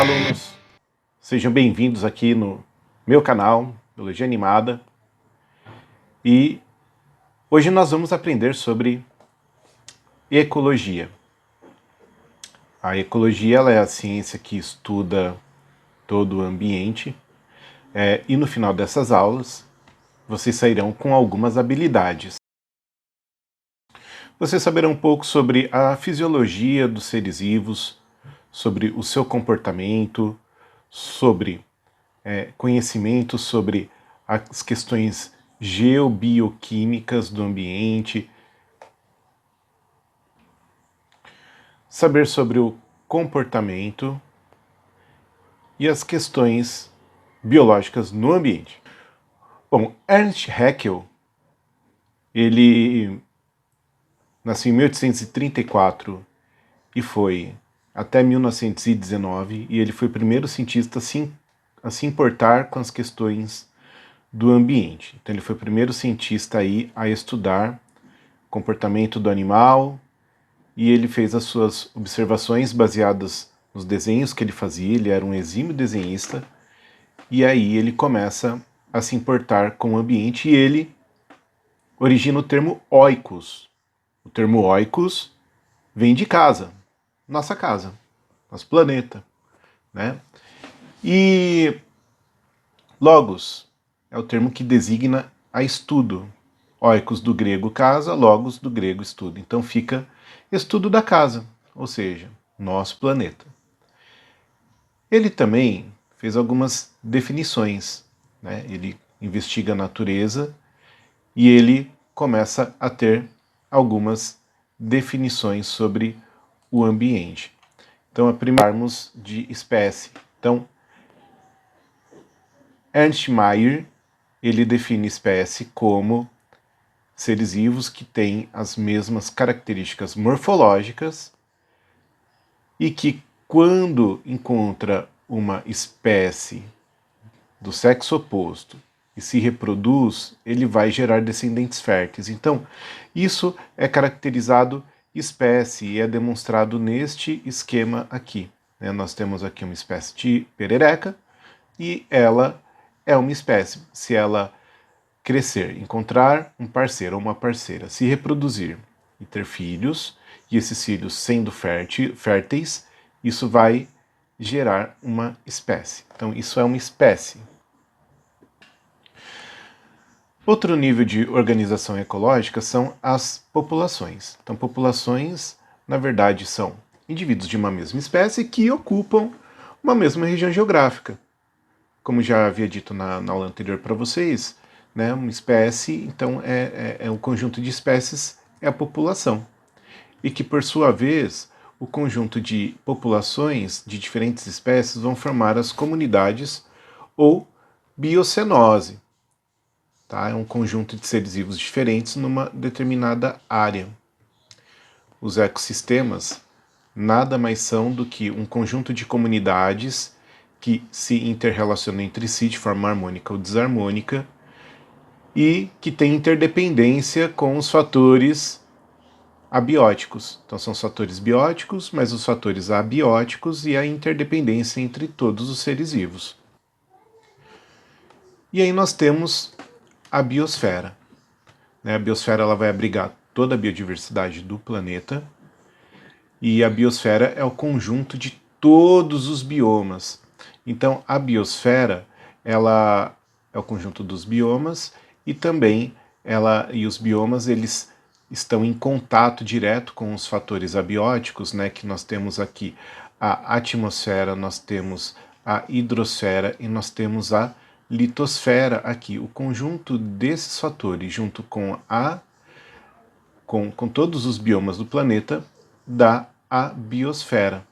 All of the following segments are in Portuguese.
Olá, alunos! Sejam bem-vindos aqui no meu canal, Biologia Animada. E hoje nós vamos aprender sobre ecologia. A ecologia ela é a ciência que estuda todo o ambiente e no final dessas aulas vocês sairão com algumas habilidades. Vocês saberão um pouco sobre a fisiologia dos seres vivos, sobre o seu comportamento, sobre conhecimento sobre as questões geobioquímicas do ambiente, saber sobre o comportamento e as questões biológicas no ambiente. Bom, Ernst Haeckel, ele nasceu em 1834 e foi até 1919, e ele foi o primeiro cientista a se importar com as questões do ambiente. Então ele foi o primeiro cientista aí a estudar o comportamento do animal, e ele fez as suas observações baseadas nos desenhos que ele fazia. Ele era um exímio desenhista, e aí ele começa a se importar com o ambiente, e ele origina o termo oikos. O termo oikos vem de casa, nossa casa, nosso planeta, né? E logos é o termo que designa a estudo. Oikos do grego casa, logos do grego estudo. Então fica estudo da casa, ou seja, nosso planeta. Ele também fez algumas definições, né? Ele investiga a natureza e ele começa a ter algumas definições sobre o ambiente. Então, a primeirmos de espécie. Então, Ernst Mayr, ele define espécie como seres vivos que têm as mesmas características morfológicas e que, quando encontra uma espécie do sexo oposto e se reproduz, ele vai gerar descendentes férteis. Então, isso é caracterizado espécie e é demonstrado neste esquema aqui. Nós temos aqui uma espécie de perereca e ela é uma espécie. Se ela crescer, encontrar um parceiro ou uma parceira, se reproduzir e ter filhos, e esses filhos sendo férteis, isso vai gerar uma espécie. Então, isso é uma espécie. Outro nível de organização ecológica são as populações. Então, populações, na verdade, são indivíduos de uma mesma espécie que ocupam uma mesma região geográfica. Como já havia dito na aula anterior para vocês, né, uma espécie, então, é um conjunto de espécies, é a população. E que, por sua vez, o conjunto de populações de diferentes espécies vão formar as comunidades ou biocenose. Tá? É um conjunto de seres vivos diferentes numa determinada área. Os ecossistemas nada mais são do que um conjunto de comunidades que se interrelacionam entre si de forma harmônica ou desarmônica e que têm interdependência com os fatores abióticos. Então são os fatores bióticos, mas os fatores abióticos e a interdependência entre todos os seres vivos. E aí nós temos a biosfera. A biosfera ela vai abrigar toda a biodiversidade do planeta, e a biosfera é o conjunto de todos os biomas. Então a biosfera ela é o conjunto dos biomas, e também os biomas eles estão em contato direto com os fatores abióticos, né, que nós temos aqui a atmosfera, nós temos a hidrosfera e nós temos a litosfera aqui. O conjunto desses fatores, junto com todos os biomas do planeta, dá a biosfera.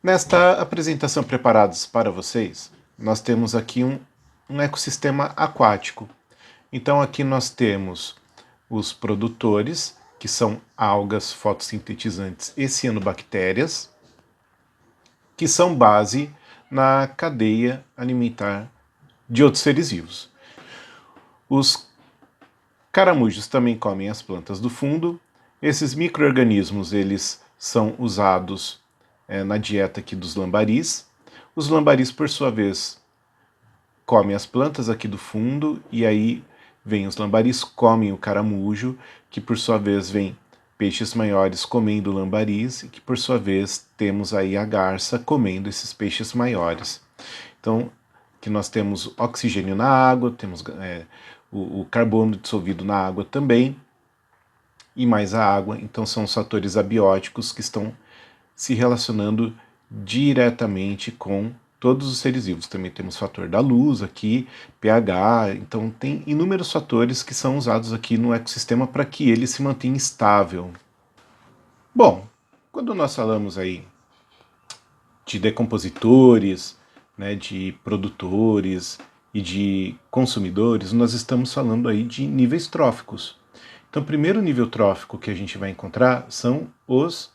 Nesta apresentação preparados para vocês, nós temos aqui um ecossistema aquático. Então aqui nós temos os produtores, que são algas fotossintetizantes e cianobactérias, que são base na cadeia alimentar de outros seres vivos. Os caramujos também comem as plantas do fundo. Esses micro-organismos eles são usados na dieta aqui dos lambaris. Os lambaris, por sua vez, comem as plantas aqui do fundo, e aí vem os lambaris, comem o caramujo, que por sua vez vem peixes maiores comendo lambaris, e que por sua vez temos aí a garça comendo esses peixes maiores. Então, que nós temos oxigênio na água, temos o carbono dissolvido na água também, e mais a água. Então são os fatores abióticos que estão se relacionando diretamente com todos os seres vivos. Também temos o fator da luz aqui, pH, então tem inúmeros fatores que são usados aqui no ecossistema para que ele se mantenha estável. Bom, quando nós falamos aí de decompositores, né, de produtores e de consumidores, nós estamos falando aí de níveis tróficos. Então, o primeiro nível trófico que a gente vai encontrar são os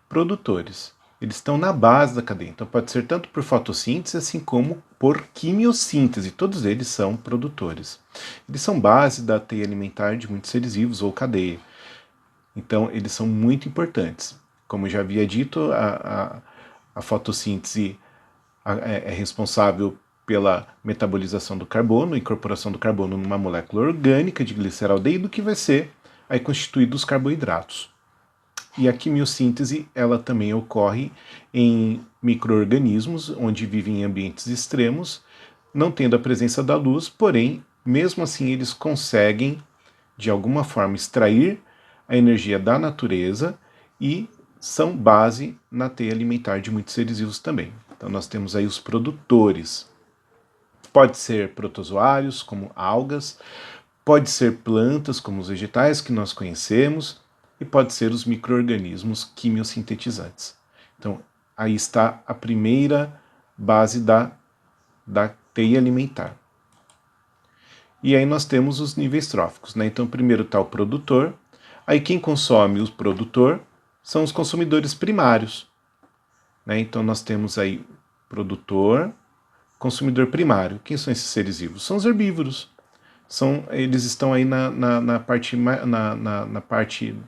produtores. Eles estão na base da cadeia, então pode ser tanto por fotossíntese, assim como por quimiossíntese. Todos eles são produtores. Eles são base da teia alimentar de muitos seres vivos ou cadeia. Então, eles são muito importantes. Como eu já havia dito, a fotossíntese é responsável pela metabolização do carbono, incorporação do carbono numa molécula orgânica de gliceraldeído, que vai ser aí constituído dos carboidratos. E a quimiossíntese, ela também ocorre em micro-organismos, onde vivem em ambientes extremos, não tendo a presença da luz, porém, mesmo assim, eles conseguem, de alguma forma, extrair a energia da natureza e são base na teia alimentar de muitos seres vivos também. Então nós temos aí os produtores. Pode ser protozoários, como algas, pode ser plantas, como os vegetais que nós conhecemos, e pode ser os micro-organismos quimiosintetizantes. Então, aí está a primeira base da teia alimentar. E aí nós temos os níveis tróficos, né? Então, primeiro está o produtor, aí quem consome o produtor são os consumidores primários, né? Então, nós temos aí produtor, consumidor primário. Quem são esses seres vivos? São os herbívoros. Eles estão aí na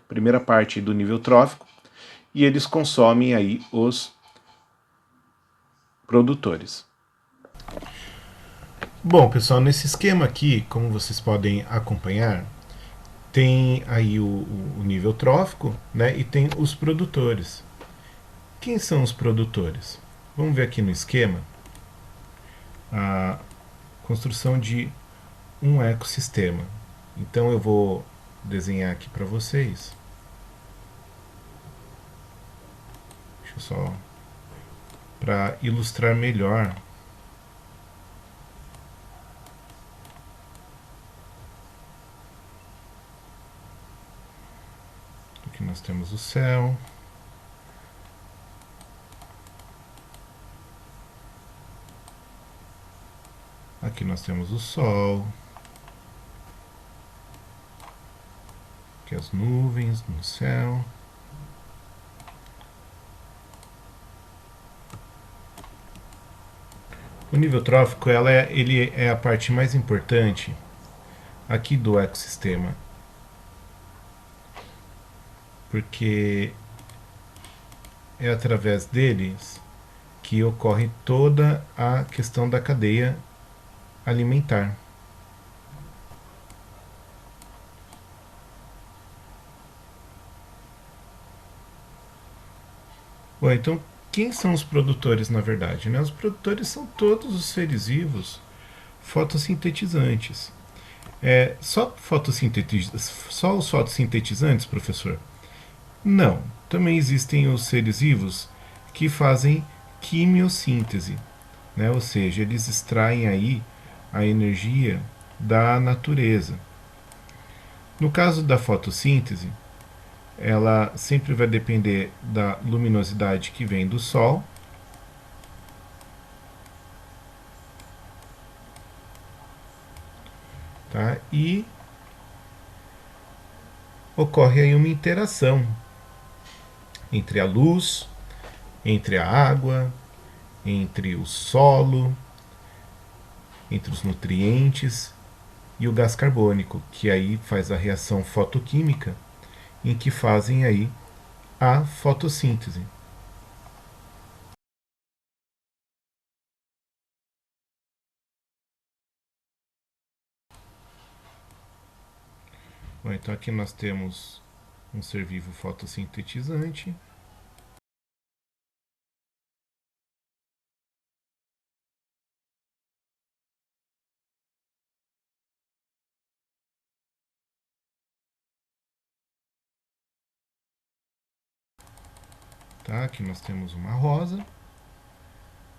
primeira parte do nível trófico, e eles consomem aí os produtores. Bom, pessoal, nesse esquema aqui, como vocês podem acompanhar, tem aí o nível trófico, né, e tem os produtores. Quem são os produtores? Vamos ver aqui no esquema a construção de um ecossistema. Então eu vou desenhar aqui para vocês. Deixa eu só para ilustrar melhor. Aqui nós temos o céu. Aqui nós temos o sol. Aqui as nuvens no céu. O nível trófico ele é a parte mais importante aqui do ecossistema, porque é através deles que ocorre toda a questão da cadeia alimentar. Bom, então, quem são os produtores, na verdade? Né? Os produtores são todos os seres vivos fotossintetizantes. Só os fotossintetizantes, professor? Não. Também existem os seres vivos que fazem quimiossíntese, né? Ou seja, eles extraem aí a energia da natureza. No caso da fotossíntese, ela sempre vai depender da luminosidade que vem do Sol. Tá? E ocorre aí uma interação entre a luz, entre a água, entre o solo, entre os nutrientes e o gás carbônico, que aí faz a reação fotoquímica, em que fazem aí a fotossíntese. Bom, então aqui nós temos um ser vivo fotossintetizante. Tá? Aqui nós temos uma rosa,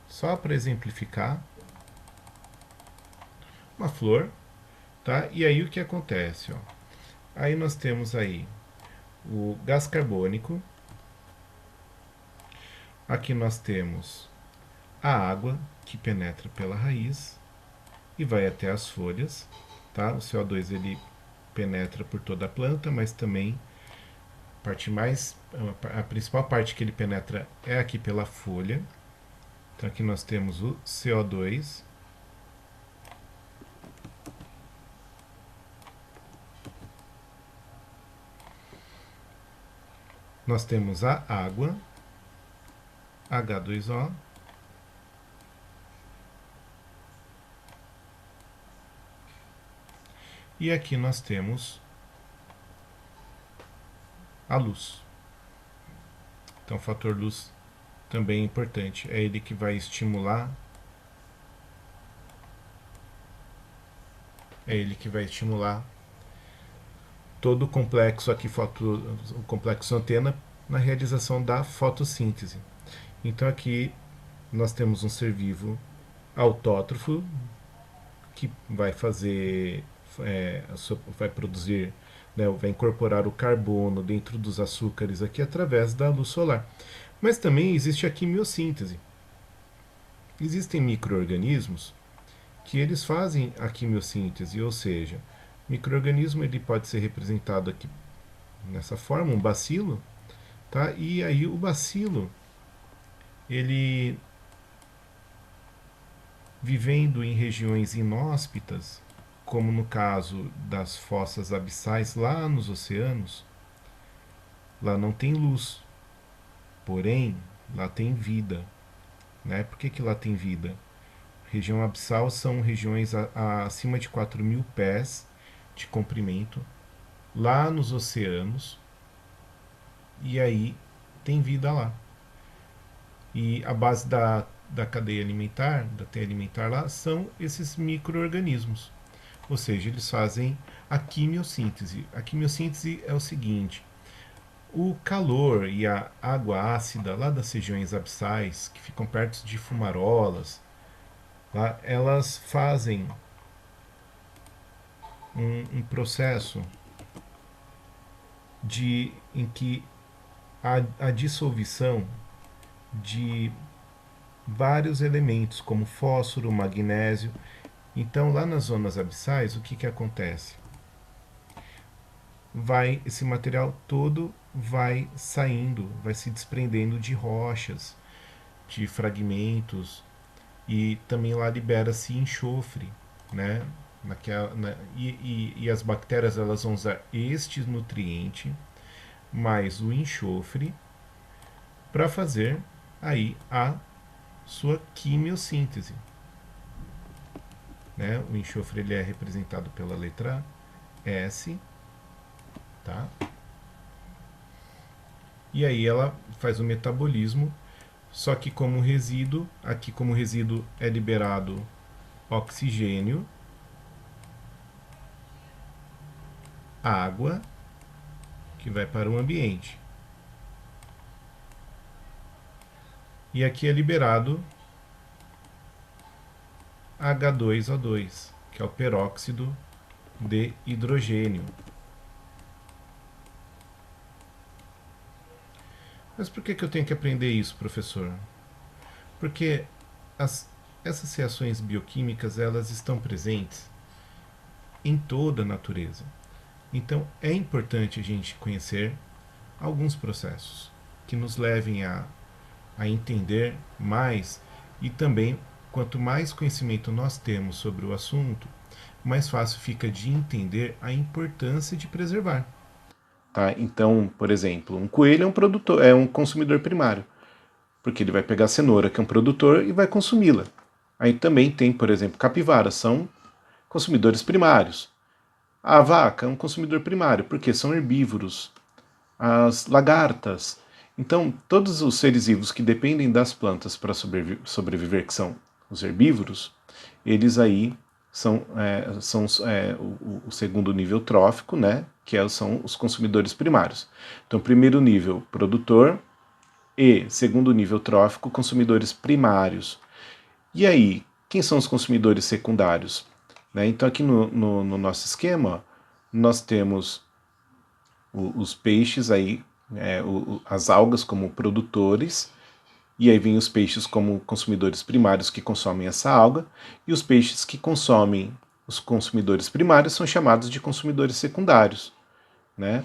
só para exemplificar, uma flor, tá? E aí o que acontece, ó? Aí nós temos aí o gás carbônico, aqui nós temos a água que penetra pela raiz e vai até as folhas, tá? O CO2 ele penetra por toda a planta, mas também a principal parte que ele penetra é aqui pela folha. Então aqui nós temos o CO2. Nós temos a água, H2O. E aqui nós temos a luz. Então o fator luz também é importante. É ele que vai estimular. Todo o complexo aqui, o complexo antena, na realização da fotossíntese. Então aqui nós temos um ser vivo autótrofo que vai fazer, vai produzir, né, vai incorporar o carbono dentro dos açúcares aqui através da luz solar. Mas também existe a quimiossíntese. Existem micro-organismos que eles fazem a quimiossíntese, ou seja, o micro-organismo ele pode ser representado aqui nessa forma, um bacilo, tá? E aí o bacilo, ele vivendo em regiões inóspitas, como no caso das fossas abissais lá nos oceanos, lá não tem luz, porém lá tem vida, né? Por que lá tem vida? Região abissal são regiões acima de 4.000 pés de comprimento, lá nos oceanos, e aí tem vida lá. E a base da cadeia alimentar, da teia alimentar lá, são esses micro-organismos. Ou seja, eles fazem a quimiossíntese. A quimiossíntese é o seguinte: o calor e a água ácida lá das regiões abissais, que ficam perto de fumarolas, lá, elas fazem um processo em que a dissolução de vários elementos, como fósforo, magnésio. Então, lá nas zonas abissais, o que acontece? Esse material todo vai saindo, vai se desprendendo de rochas, de fragmentos, e também lá libera-se enxofre, né? E as bactérias elas vão usar este nutriente mais o enxofre para fazer aí a sua quimiossíntese. Né? O enxofre ele é representado pela letra S, tá? E aí ela faz o metabolismo, só que como resíduo, aqui como resíduo é liberado oxigênio, água, que vai para o ambiente. E aqui é liberado H2O2, que é o peróxido de hidrogênio. Mas por que eu tenho que aprender isso, professor? Porque essas reações bioquímicas elas estão presentes em toda a natureza. Então é importante a gente conhecer alguns processos que nos levem a entender mais, e também quanto mais conhecimento nós temos sobre o assunto, mais fácil fica de entender a importância de preservar. Tá? Então, por exemplo, um coelho é um consumidor primário, porque ele vai pegar a cenoura, que é um produtor, e vai consumi-la. Aí também tem, por exemplo, capivaras, são consumidores primários. A vaca é um consumidor primário, porque são herbívoros. As lagartas. Então, todos os seres vivos que dependem das plantas para sobreviver, que são os herbívoros, eles aí são o segundo nível trófico, né? São os consumidores primários. Então, primeiro nível, produtor, e segundo nível trófico, consumidores primários. E aí, quem são os consumidores secundários? Né? Então, aqui no nosso esquema, nós temos os peixes aí, as algas como produtores, e aí vem os peixes como consumidores primários que consomem essa alga, e os peixes que consomem os consumidores primários são chamados de consumidores secundários, né?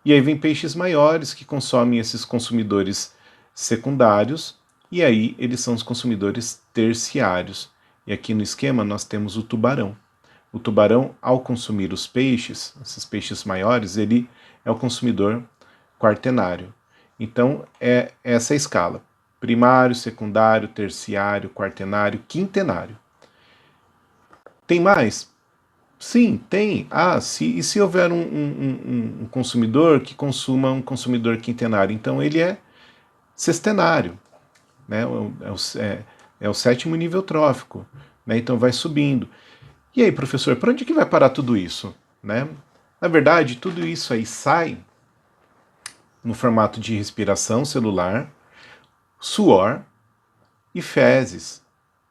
E aí vem peixes maiores que consomem esses consumidores secundários, e aí eles são os consumidores terciários. E aqui no esquema nós temos o tubarão. O tubarão, ao consumir os peixes, esses peixes maiores, ele é o consumidor quaternário. Então, é essa a escala: primário, secundário, terciário, quaternário, quintenário. Tem mais? Sim, tem. E se houver um consumidor que consuma um consumidor quintenário? Então, ele é sextenário, né? É o sétimo nível trófico, né? Então, vai subindo. E aí, professor, para onde que vai parar tudo isso? Né? Na verdade, tudo isso aí sai no formato de respiração celular, suor e fezes.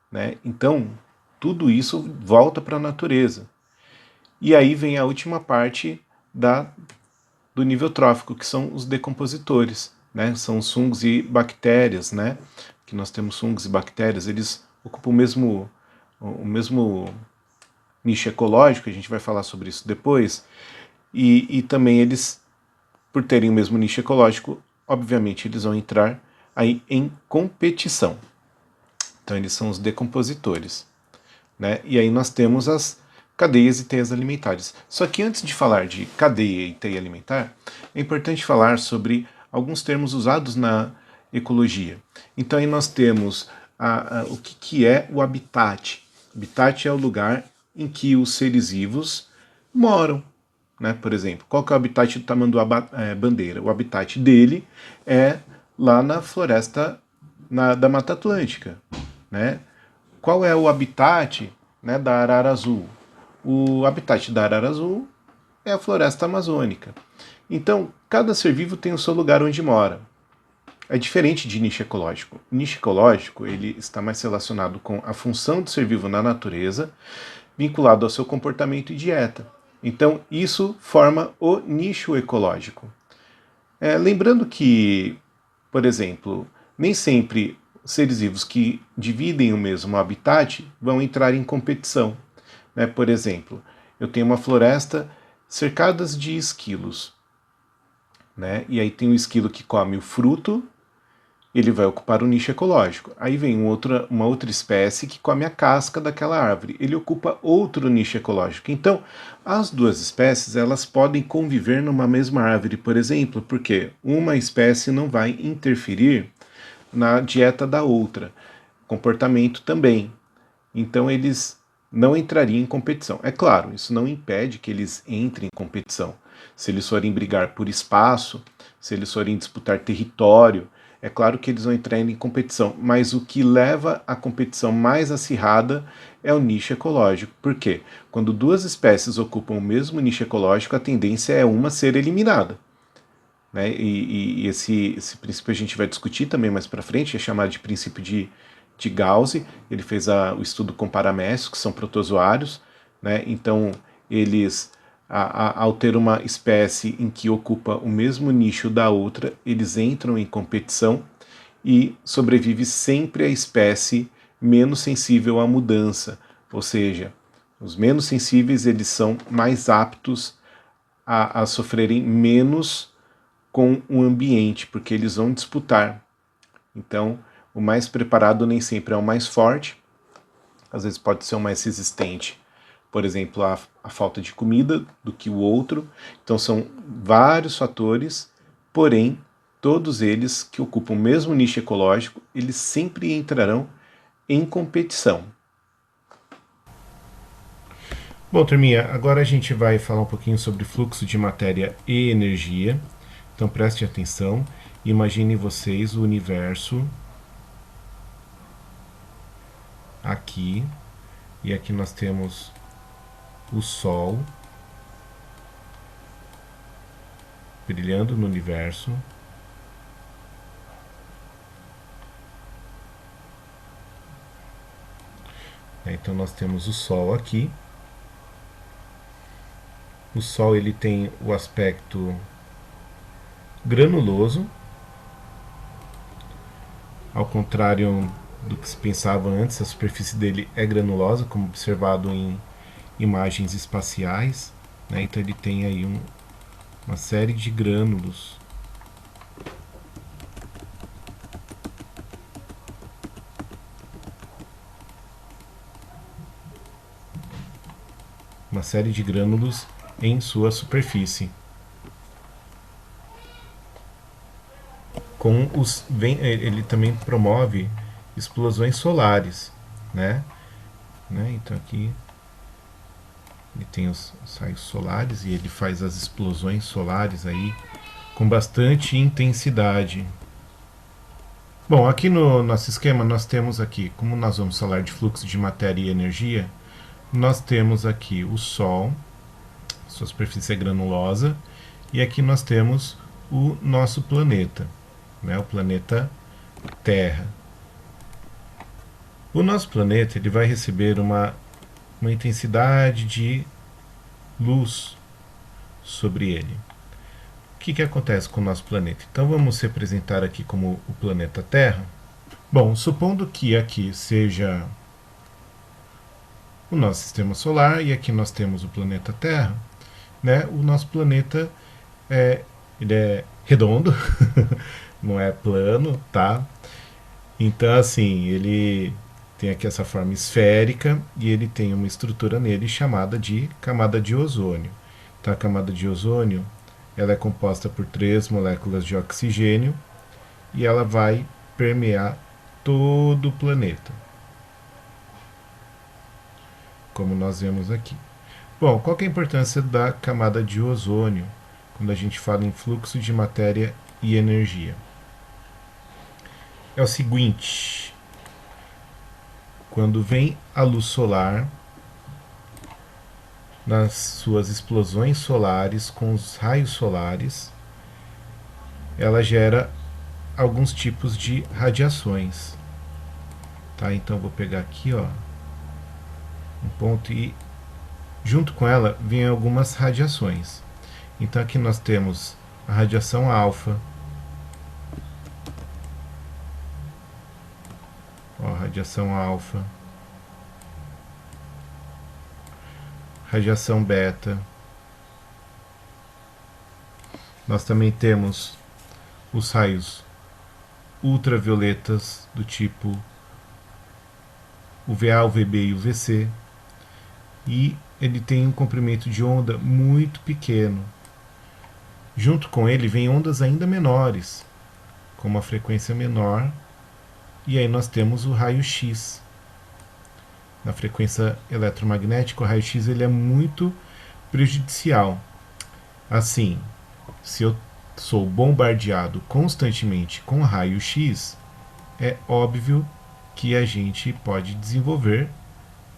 Né? Então, tudo isso volta para a natureza. E aí vem a última parte do nível trófico, que são os decompositores. Né? São os fungos e bactérias. Né? Que nós temos fungos e bactérias, eles ocupam o mesmo nicho ecológico, a gente vai falar sobre isso depois, e também eles, por terem o mesmo nicho ecológico, obviamente eles vão entrar aí em competição. Então eles são os decompositores. Né? E aí nós temos as cadeias e teias alimentares. Só que antes de falar de cadeia e teia alimentar, é importante falar sobre alguns termos usados na ecologia. Então aí nós temos o que é o habitat. Habitat é o lugar em que os seres vivos moram. Né? Por exemplo, qual que é o habitat do tamanduá-bandeira? O habitat dele é lá na floresta da Mata Atlântica. Né? Qual é o habitat, né, da arara azul? O habitat da arara azul é a floresta amazônica. Então, cada ser vivo tem o seu lugar onde mora. É diferente de nicho ecológico. O nicho ecológico ele está mais relacionado com a função do ser vivo na natureza, vinculado ao seu comportamento e dieta. Então, isso forma o nicho ecológico. Lembrando que, por exemplo, nem sempre seres vivos que dividem o mesmo habitat vão entrar em competição. Né? Por exemplo, eu tenho uma floresta cercada de esquilos. Né? E aí tem um esquilo que come o fruto, ele vai ocupar o nicho ecológico. Aí vem uma outra espécie que come a casca daquela árvore. Ele ocupa outro nicho ecológico. Então, as duas espécies elas podem conviver numa mesma árvore, por exemplo, porque uma espécie não vai interferir na dieta da outra. Comportamento também. Então, eles não entrariam em competição. É claro, isso não impede que eles entrem em competição. Se eles forem brigar por espaço, se eles forem disputar território, é claro que eles vão entrar em competição, mas o que leva à competição mais acirrada é o nicho ecológico. Por quê? Quando duas espécies ocupam o mesmo nicho ecológico, a tendência é uma ser eliminada. Né? E esse princípio a gente vai discutir também mais para frente, é chamado de princípio de Gauss. Ele fez o estudo com paramécios, que são protozoários. Né? Então, eles ao ter uma espécie em que ocupa o mesmo nicho da outra, eles entram em competição e sobrevive sempre a espécie menos sensível à mudança, ou seja, os menos sensíveis eles são mais aptos a sofrerem menos com o ambiente, porque eles vão disputar. Então, o mais preparado nem sempre é o mais forte, às vezes pode ser o mais resistente. Por exemplo, a falta de comida do que o outro. Então são vários fatores, porém, todos eles que ocupam o mesmo nicho ecológico, eles sempre entrarão em competição. Bom, turminha, agora a gente vai falar um pouquinho sobre fluxo de matéria e energia. Então prestem atenção, imaginem vocês o universo aqui, e aqui nós temos o Sol brilhando no universo. Então nós temos o Sol aqui. O Sol ele tem o aspecto granuloso, ao contrário do que se pensava antes, a superfície dele é granulosa, como observado em imagens espaciais, né? Então ele tem aí uma série de grânulos. Uma série de grânulos em sua superfície. Ele também promove explosões solares, né? Então aqui ele tem os raios solares e ele faz as explosões solares aí com bastante intensidade. Bom, aqui no nosso esquema nós temos aqui, como nós vamos falar de fluxo de matéria e energia, nós temos aqui o Sol, sua superfície é granulosa, e aqui nós temos o nosso planeta, né, o planeta Terra. O nosso planeta ele vai receber uma intensidade de luz sobre ele. O que acontece com o nosso planeta? Então vamos representar aqui como o planeta Terra. Bom, supondo que aqui seja o nosso sistema solar e aqui nós temos o planeta Terra, né? O nosso planeta ele é redondo, não é plano, tá? Então assim, ele tem aqui essa forma esférica e ele tem uma estrutura nele chamada de camada de ozônio. Então a camada de ozônio ela é composta por 3 moléculas de oxigênio e ela vai permear todo o planeta, como nós vemos aqui. Bom, qual que é a importância da camada de ozônio quando a gente fala em fluxo de matéria e energia? É o seguinte: quando vem a luz solar, nas suas explosões solares com os raios solares, ela gera alguns tipos de radiações, tá? Então vou pegar aqui, ó, um ponto e junto com ela vem algumas radiações. Então aqui nós temos a radiação alfa, ó, radiação alfa, radiação beta. Nós também temos os raios ultravioletas do tipo UVA, UVB e UVC, e ele tem um comprimento de onda muito pequeno. Junto com ele vem ondas ainda menores, com uma frequência menor, e aí nós temos o raio-x. Na frequência eletromagnética, o raio-x ele é muito prejudicial. Assim, se eu sou bombardeado constantemente com raio-x, é óbvio que a gente pode desenvolver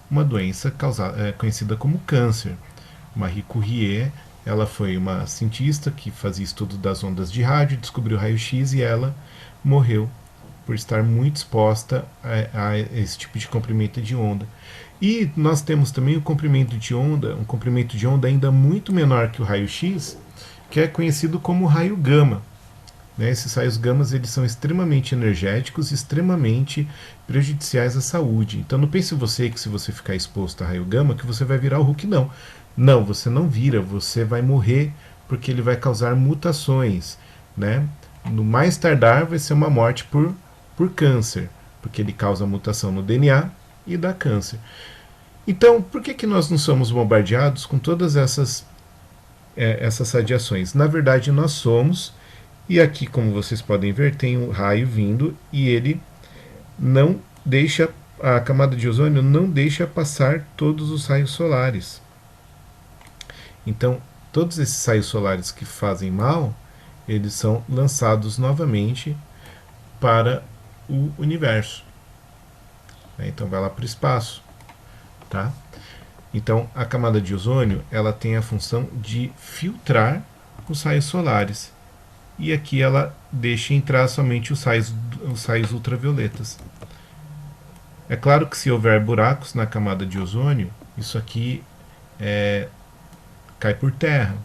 uma doença conhecida como câncer. Marie Curie, ela foi uma cientista que fazia estudo das ondas de rádio, descobriu o raio-x e ela morreu por estar muito exposta a esse tipo de comprimento de onda. E nós temos também um comprimento de onda ainda muito menor que o raio-x, que é conhecido como raio gama. Né? Esses raios gamas eles são extremamente energéticos, extremamente prejudiciais à saúde. Então não pense você que se você ficar exposto a raio gama que você vai virar o Hulk, não. Não, você não vira, você vai morrer porque ele vai causar mutações. Né? No mais tardar vai ser uma morte por câncer, porque ele causa mutação no DNA e dá câncer. Então, por que nós não somos bombardeados com todas essas radiações? Na verdade, nós somos, e aqui, como vocês podem ver, tem um raio vindo e ele a camada de ozônio não deixa passar todos os raios solares. Então, todos esses raios solares que fazem mal, eles são lançados novamente para o universo. Então vai lá para o espaço, tá? Então a camada de ozônio ela tem a função de filtrar os raios solares e aqui ela deixa entrar somente os raios ultravioletas. É claro que se houver buracos na camada de ozônio, isso aqui cai por terra.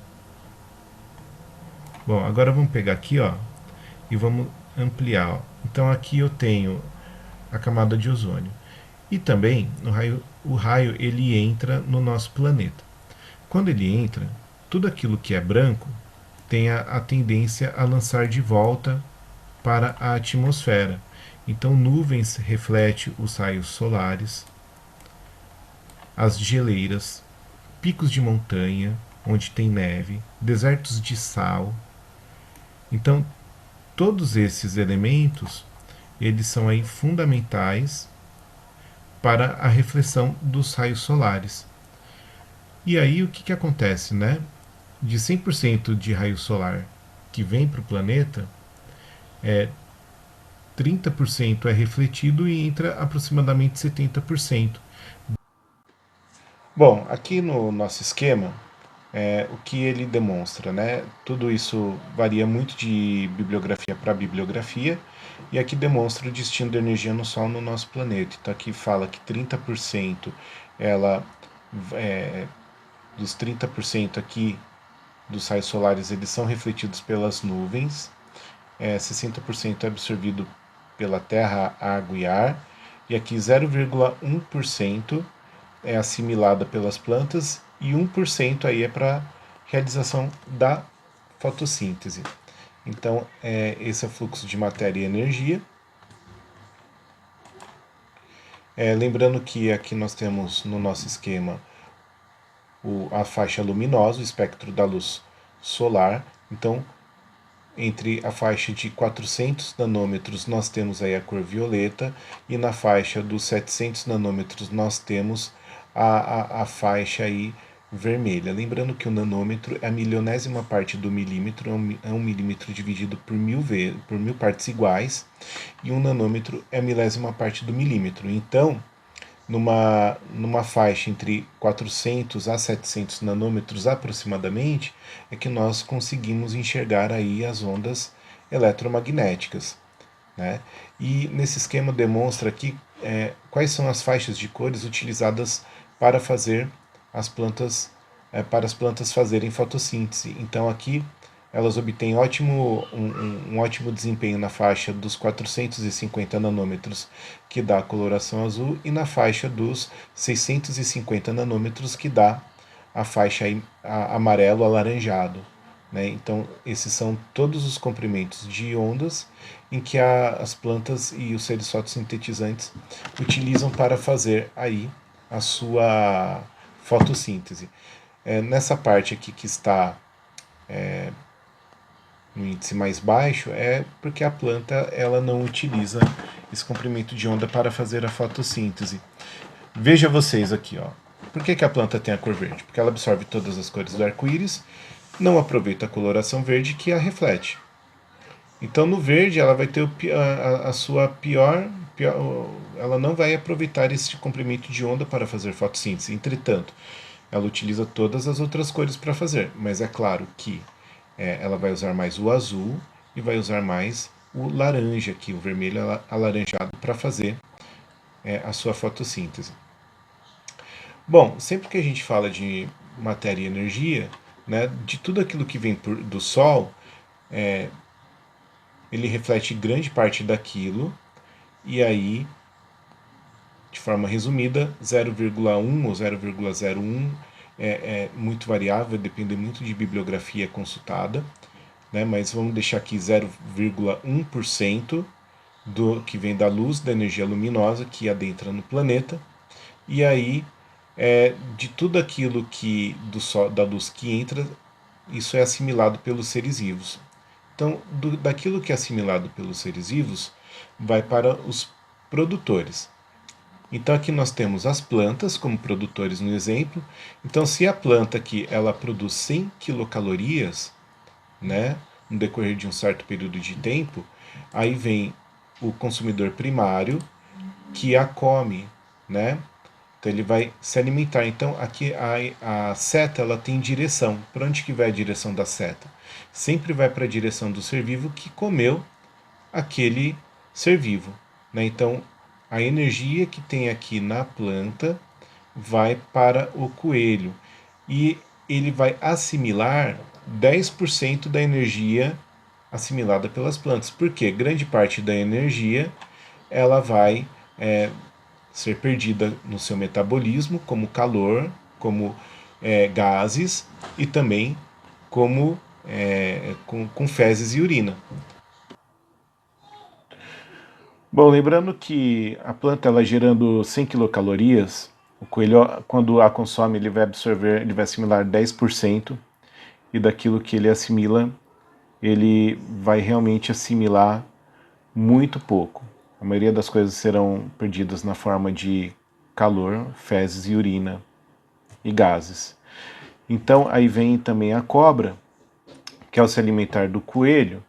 Bom, agora vamos pegar aqui, ó, e vamos ampliar. Ó. Então aqui eu tenho a camada de ozônio. E também o raio ele entra no nosso planeta. Quando ele entra, tudo aquilo que é branco tem a tendência a lançar de volta para a atmosfera. Então nuvens refletem os raios solares, as geleiras, picos de montanha, onde tem neve, desertos de sal. Então todos esses elementos eles são aí fundamentais para a reflexão dos raios solares. E aí o que acontece, né? De 100% de raio solar que vem para o planeta, 30% é refletido e entra aproximadamente 70%. Bom, aqui no nosso esquema, o que ele demonstra, né? Tudo isso varia muito de bibliografia para bibliografia, e aqui demonstra o destino da energia no Sol no nosso planeta. Então aqui fala que 30% ela dos 30% aqui dos raios solares eles são refletidos pelas nuvens, 60% é absorvido pela terra, água e ar, e aqui 0,1% é assimilada pelas plantas e 1% aí é para realização da fotossíntese. Então, esse é o fluxo de matéria e energia. Lembrando que aqui nós temos no nosso esquema a faixa luminosa, o espectro da luz solar. Então, entre a faixa de 400 nanômetros nós temos aí a cor violeta, e na faixa dos 700 nanômetros nós temos a faixa aí vermelha. Lembrando que o nanômetro é a milionésima parte do milímetro, é um milímetro dividido por mil partes iguais, e um nanômetro é a milésima parte do milímetro. Então, numa faixa entre 400 a 700 nanômetros aproximadamente, é que nós conseguimos enxergar aí as ondas eletromagnéticas. Né? E nesse esquema demonstra aqui quais são as faixas de cores utilizadas para fazer para as plantas fazerem fotossíntese. Então aqui elas obtêm um ótimo desempenho na faixa dos 450 nanômetros, que dá a coloração azul, e na faixa dos 650 nanômetros, que dá a faixa amarelo alaranjado. Né? Então, esses são todos os comprimentos de ondas em que as plantas e os seres fotossintetizantes utilizam para fazer aí a sua fotossíntese. Nessa parte aqui que está no índice mais baixo é porque a planta ela não utiliza esse comprimento de onda para fazer a fotossíntese. Veja vocês aqui, ó. Por que a planta tem a cor verde? Porque ela absorve todas as cores do arco-íris, não aproveita a coloração verde que a reflete. Então no verde ela vai ter a sua pior, ela não vai aproveitar esse comprimento de onda para fazer fotossíntese. Entretanto, ela utiliza todas as outras cores para fazer, mas é claro que ela vai usar mais o azul e vai usar mais o laranja aqui, o vermelho alaranjado, para fazer a sua fotossíntese. Bom, sempre que a gente fala de matéria e energia, né, de tudo aquilo que vem do Sol, ele reflete grande parte daquilo, e aí, de forma resumida, 0,1 ou 0,01 é muito variável, depende muito de bibliografia consultada, né, mas vamos deixar aqui 0,1% do que vem da luz, da energia luminosa que adentra no planeta, e aí de tudo aquilo que da luz que entra, isso é assimilado pelos seres vivos. Então, daquilo que é assimilado pelos seres vivos, vai para os produtores. Então aqui nós temos as plantas como produtores no exemplo. Então se a planta aqui ela produz 100 quilocalorias, né, no decorrer de um certo período de tempo, aí vem o consumidor primário que a come, né? Então ele vai se alimentar. Então aqui a seta ela tem direção. Para onde que vai a direção da seta? Sempre vai para a direção do ser vivo que comeu aquele ser vivo, né? Então a energia que tem aqui na planta vai para o coelho e ele vai assimilar 10% da energia assimilada pelas plantas, porque grande parte da energia ela vai ser perdida no seu metabolismo, como calor, como gases e também como com fezes e urina. Bom, lembrando que a planta ela gerando 100 quilocalorias, o coelho, quando a consome, ele vai absorver, ele vai assimilar 10%, e daquilo que ele assimila, ele vai realmente assimilar muito pouco. A maioria das coisas serão perdidas na forma de calor, fezes e urina e gases. Então aí vem também a cobra, que ao se alimentar do coelho,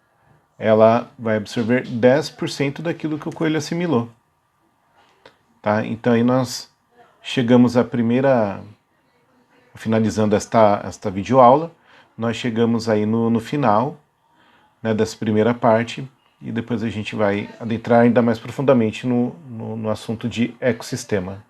ela vai absorver 10% daquilo que o coelho assimilou. Tá? Então aí nós chegamos à primeira, finalizando esta videoaula, nós chegamos aí no final, né, dessa primeira parte, e depois a gente vai adentrar ainda mais profundamente no assunto de ecossistema.